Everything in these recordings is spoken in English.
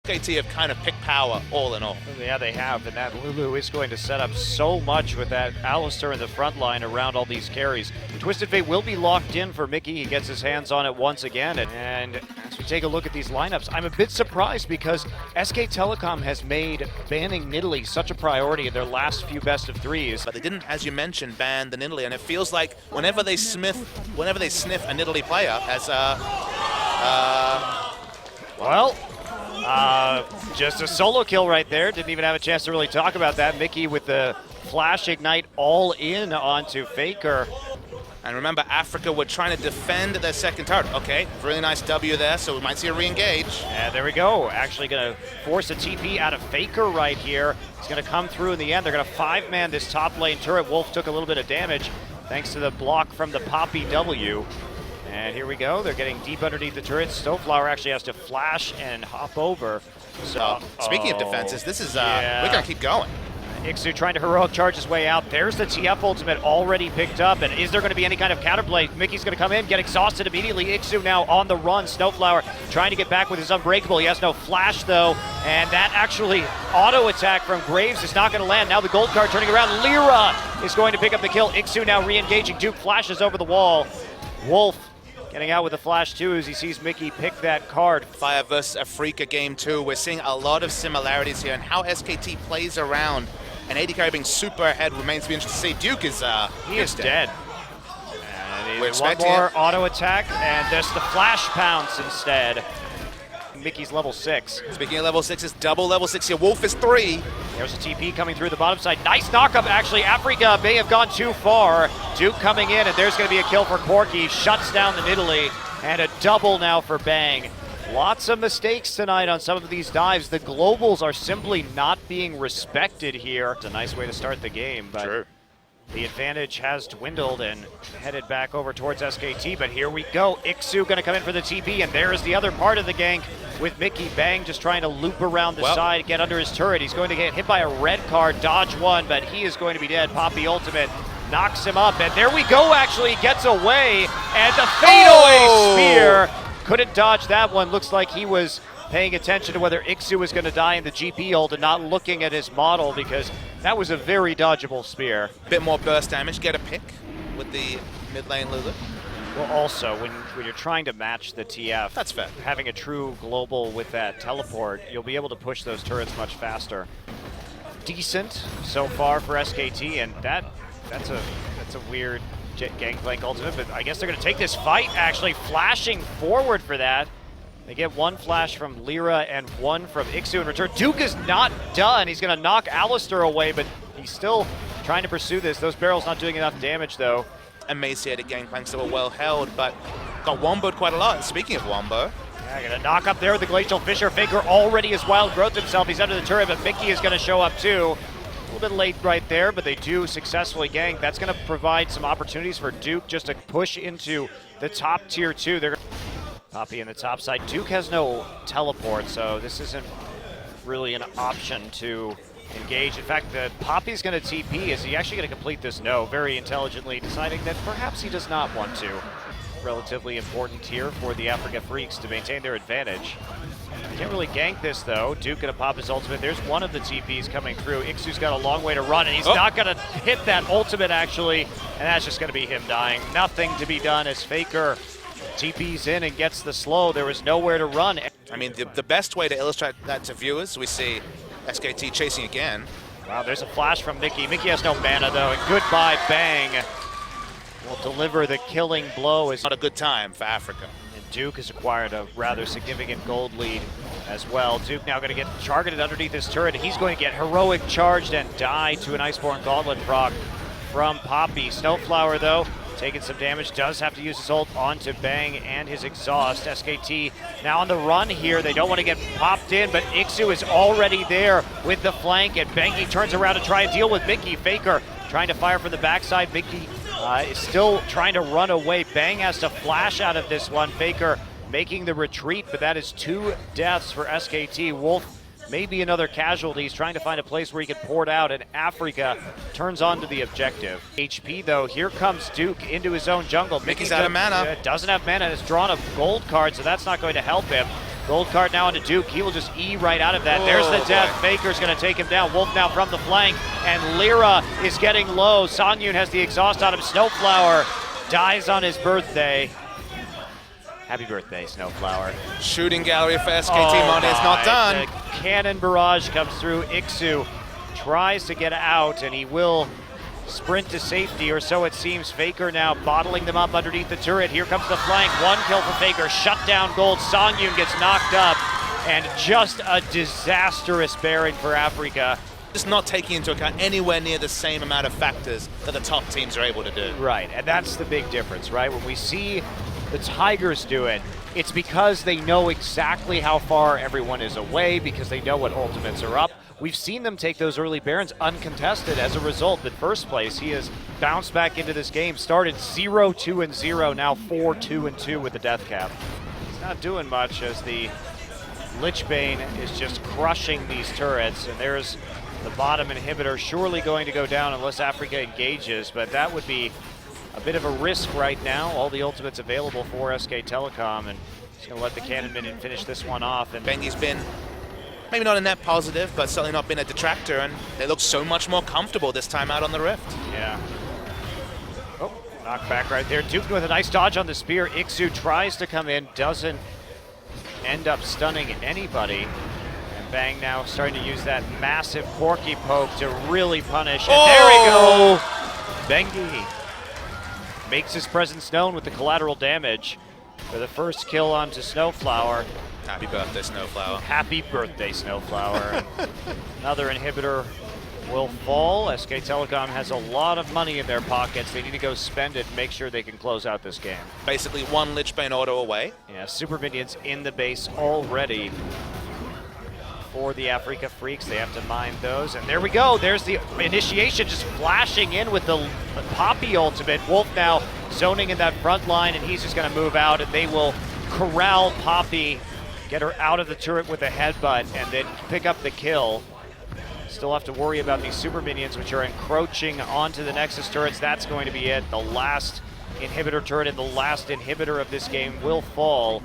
SKT have kind of picked power all in all. Yeah, they have, and that Lulu is going to set up so much with that Alistar in the front line around all these carries. Twisted Fate will be locked in for Mickey. He gets his hands on it once again, and as we take a look at these lineups, I'm a bit surprised because SK Telecom has made banning Nidalee such a priority in their last few best of threes. But they didn't, as you mentioned, ban the Nidalee, and it feels like whenever they sniff a Nidalee player as just a solo kill right there. Didn't even have a chance to really talk about that. Mickey with the flash ignite all in onto Faker. And remember, Africa were trying to defend their second turret. Okay, really nice W there, so we might see a re-engage. And there we go. Actually going to force a TP out of Faker right here. It's going to come through in the end. They're going to 5-man this top lane turret. Wolf took a little bit of damage thanks to the block from the Poppy W. And here we go. They're getting deep underneath the turret. Snowflower actually has to flash and hop over. So, speaking of defenses, this is we're gonna keep going. ikssu trying to heroic charge his way out. There's the TF ultimate already picked up. And is there going to be any kind of counterplay? Mickey's going to come in, get exhausted immediately. ikssu now on the run. Snowflower trying to get back with his unbreakable. He has no flash though. And that actually auto attack from Graves is not going to land. Now the gold card turning around. Lira is going to pick up the kill. ikssu now re-engaging. Duke flashes over the wall. Wolf getting out with a flash too as he sees Mickey pick that card. Fire versus AFREECA game 2. We're seeing a lot of similarities here and how SKT plays around. And AD carry being super ahead remains to be interesting to see. Duke is he is dead. And we're one more it. auto attack, and there's the flash pounce instead. Mickey's level 6. Speaking of level 6s, double level 6 here. Wolf is 3. There's a TP coming through the bottom side. Nice knockup, actually. AFREECA may have gone too far. Duke coming in, and there's going to be a kill for Corki. Shuts down the Nidalee, and a double now for Bang. Lots of mistakes tonight on some of these dives. The globals are simply not being respected here. It's a nice way to start the game, but sure. The advantage has dwindled and headed back over towards SKT, but here we go. ikssu going to come in for the TP, and there is the other part of the gank with Mickey. Bang just trying to loop around the side, get under his turret. He's going to get hit by a red card, dodge one, but he is going to be dead. Poppy ultimate knocks him up, and there we go, actually gets away, and the fadeaway spear. Couldn't dodge that one. Looks like he was paying attention to whether ikssu was going to die in the GP ult and not looking at his model, because that was a very dodgeable spear. Bit more burst damage, get a pick with the mid lane Lulu. Well, also, when you're trying to match the TF, that's fair. Having a true global with that teleport, you'll be able to push those turrets much faster. Decent so far for SKT, and that's a weird Gangplank ultimate, but I guess they're going to take this fight, actually flashing forward for that. They get one flash from Lira and one from ikssu in return. Duke is not done. He's going to knock Alistar away, but he's still trying to pursue this. Those barrels not doing enough damage, though. Emaciated Gangplanks that were well held, but got womboed quite a lot. And speaking of wombo, yeah, going to knock up there with the Glacial Fissure. Faker already has wild growth himself. He's under the turret, but Mickey is going to show up too. A little bit late right there, but they do successfully gank. That's going to provide some opportunities for Duke just to push into the top tier 2. They're Poppy in the top side. Duke has no teleport, so this isn't really an option to engage. In fact, the Poppy's going to TP. Is he actually going to complete this? No, very intelligently deciding that perhaps he does not want to. Relatively important here for the AFREECA Freaks to maintain their advantage. Can't really gank this though. Duke gonna pop his ultimate. There's one of the TPs coming through. ikssu's got a long way to run, and he's not gonna hit that ultimate actually, and that's just gonna be him dying. Nothing to be done as Faker TPs in and gets the slow. There was nowhere to run. I mean, the best way to illustrate that to viewers, we see SKT chasing again. Wow, there's a flash from Mickey. Mickey has no mana though, and goodbye Bang will deliver the killing blow. Is not a good time for Africa. And Duke has acquired a rather significant gold lead as well. Duke now going to get targeted underneath his turret. He's going to get heroic charged and die to an Iceborne Gauntlet proc from Poppy. Snowflower though, taking some damage, does have to use his ult onto Bang and his exhaust. SKT now on the run here. They don't want to get popped in, but ikssu is already there with the flank, and Bengi turns around to try and deal with Mickey. Faker trying to fire from the backside. Mickey is still trying to run away. Bang has to flash out of this one. Faker making the retreat, but that is 2 deaths for SKT. Wolf maybe another casualty. He's trying to find a place where he can port out, and AFREECA turns on to the objective. HP though, here comes Duke into his own jungle. Mickey's out of mana. Doesn't have mana and has drawn a gold card, so that's not going to help him. Gold card now onto Duke. He will just E right out of that. There's the death. Faker's going to take him down. Wolf now from the flank, and Lyra is getting low. Sangyoon has the exhaust on him. Snowflower dies on his birthday. Happy birthday, Snowflower. Shooting gallery for SKT Money is not done. The cannon barrage comes through. Ikssu tries to get out, and he will sprint to safety, or so it seems. Faker now bottling them up underneath the turret. Here comes the flank. One kill for Faker. Shut down Gold. Sangyoon gets knocked up, and just a disastrous Baron for AFREECA. Just not taking into account anywhere near the same amount of factors that the top teams are able to do. Right, and that's the big difference, right? When we see the Tigers do it, it's because they know exactly how far everyone is away, because they know what ultimates are up. We've seen them take those early Barons uncontested. As a result, in first place, he has bounced back into this game, started 0-2-0, now 4-2-2 with the death cap. He's not doing much as the Lichbane is just crushing these turrets, and there's the bottom inhibitor surely going to go down unless AFREECA engages, but that would be a bit of a risk right now. All the ultimates available for SK Telecom, and he's going to let the Cannon Minion finish this one off. And Bengi's been maybe not a net positive, but certainly not been a detractor, and they look so much more comfortable this time out on the Rift. Yeah. Oh, knockback right there. Duke with a nice dodge on the spear. Ikssu tries to come in, doesn't end up stunning anybody. And Bang now starting to use that massive Corki poke to really punish. And there we go! Bengi makes his presence known with the collateral damage for the first kill onto Snowflower. Happy birthday, Snowflower. Happy birthday, Snowflower. Another inhibitor will fall. SK Telecom has a lot of money in their pockets. They need to go spend it and make sure they can close out this game. Basically one Lichbane auto away. Yeah, Super Minions in the base already for the AFREECA Freaks. They have to mine those. And there we go. There's the initiation just flashing in with the Poppy ultimate. Wolf now zoning in that front line, and he's just going to move out, and they will corral Poppy, get her out of the turret with a headbutt, and then pick up the kill. Still have to worry about these Super Minions, which are encroaching onto the Nexus turrets. That's going to be it. The last inhibitor turret and the last inhibitor of this game will fall.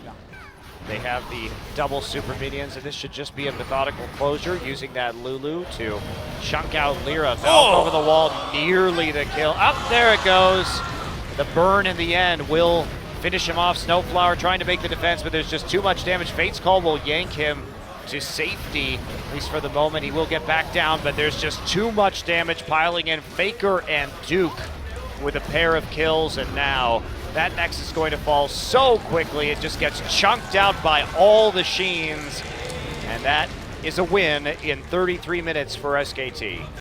They have the double Super Minions, and this should just be a methodical closure, using that Lulu to chunk out Lyra. Fell over the wall, nearly the kill. Up there it goes. The burn in the end will finish him off. Snowflower trying to make the defense, but there's just too much damage. Fate's Call will yank him to safety, at least for the moment. He will get back down, but there's just too much damage piling in. Faker and Duke with a pair of kills, and now that Nexus is going to fall so quickly. It just gets chunked out by all the Sheens, and that is a win in 33 minutes for SKT.